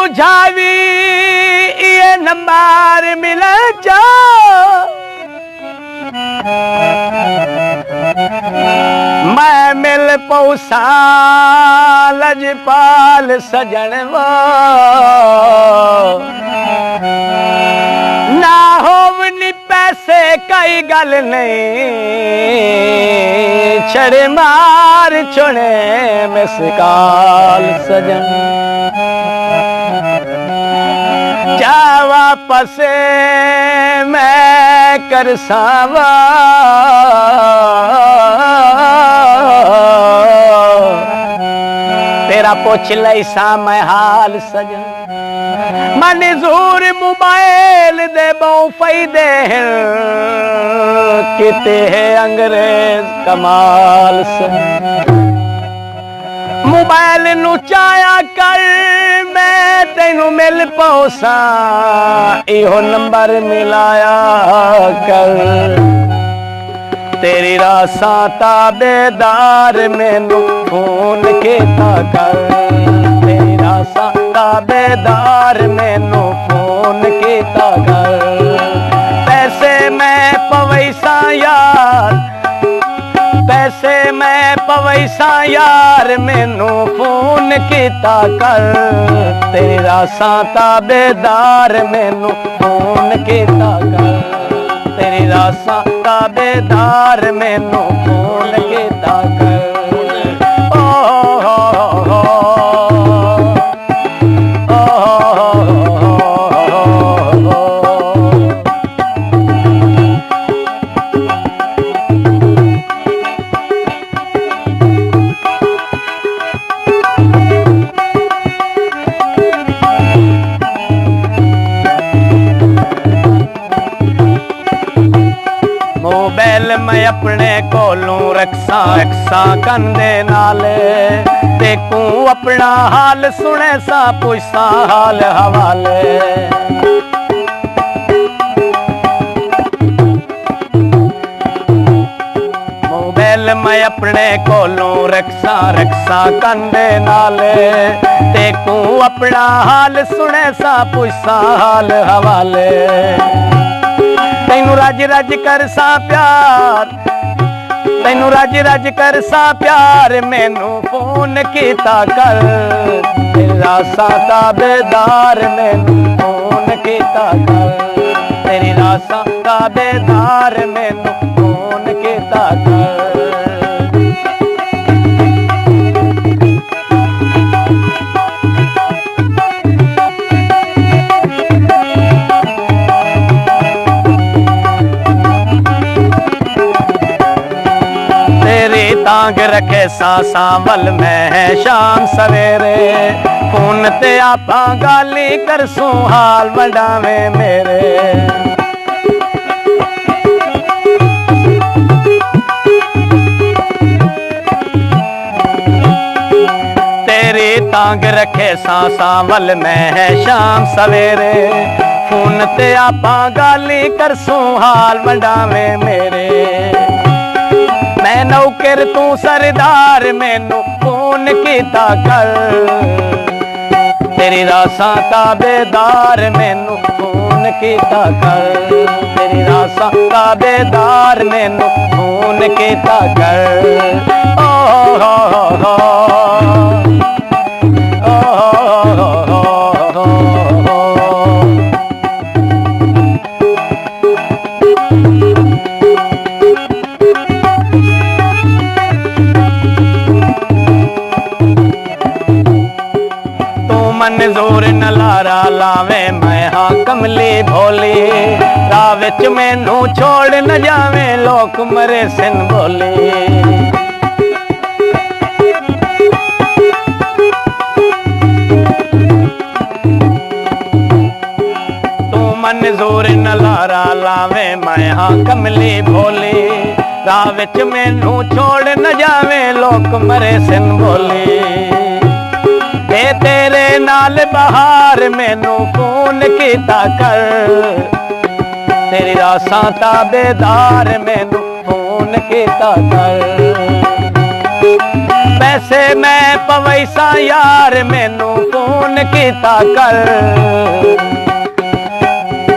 बुझावी ये नंबर मिल जा मैं मिल पौसा लजपाल सजनवा ना होवनी पैसे कई गल नहीं छड़े मार छोड़े मिसकाल सजन जा वापस मैं कर सावा तेरा पूछ लई सा मैं हाल सजन मंजूर मोबाइल दे बहु फायदे किते है अंग्रेज कमाल सजन मोबाइल नु चाया कर मैं तेनू मिल पौसा इहो नंबर मिलाया कर तेरी रासा ताबेदार मैनू फोन केता कर तेरी रासा ताबेदार मैनू फोन केता कर पैसे मैं पवैसा यार पैसे मैं पवैसा यार मैनू फोन किता कर तेरी रासा ताबेदार मैनू फोन किता कर तेरी रासा ताबेदार मैनू फोन किता कर मोबाइल मैं अपने कोलों रखसा रखसा कंधे नाले देखूं अपना हाल सुने सा पुछसा हाल हवाले मोबाइल मैं अपने कोलों रखसा रखसा कंधे नाले देखूं अपना हाल सुने सा पुछसा हाल हवाले तैनू रज रज कर सा प्यार तैनू रज रज कर सा प्यार मैनू फोन किता कर तेरा सा ताबेदार मैनू फोन किता कर तेरी रासा ताबेदार मैनू फोन किता कर तांग रखे सासा वल मैं शाम सवेरे फोन ते आपा गाली करसूं हाल वडावे मेरे तेरी तांग रखे सासा वल मैं शाम सवेरे फोन ते आपा गाली करसूं हाल वडावे मेरे मैं नौकर तू सरदार मैनू फोन किता कर तेरी रासा ताबेदार मैनू फोन किता कर तेरी रासा ताबेदार मैनू फोन किता कर जोर न लारा लावे मैं हाँ कमली भोली राह विच मैनू छोड़ न जावे लोक मरे सिन बोली तू मन जोर न लारा लावे मैं हाँ कमली भोली राह विच मैनू छोड़ न जावे लोक मरे सिन बोली तेरे नाल बहार मैनू फोन किता कर तेरी रासा ताबेदार मैनू फोन किता कर पैसे मैं पवैसा यार मैनू फोन कीता कर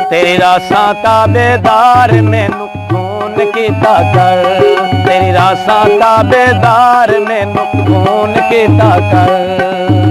तेरी रासां ताबेदार मैनू फोन कीता कर तेरी रासां ताबेदार मैनू फोन कीता कर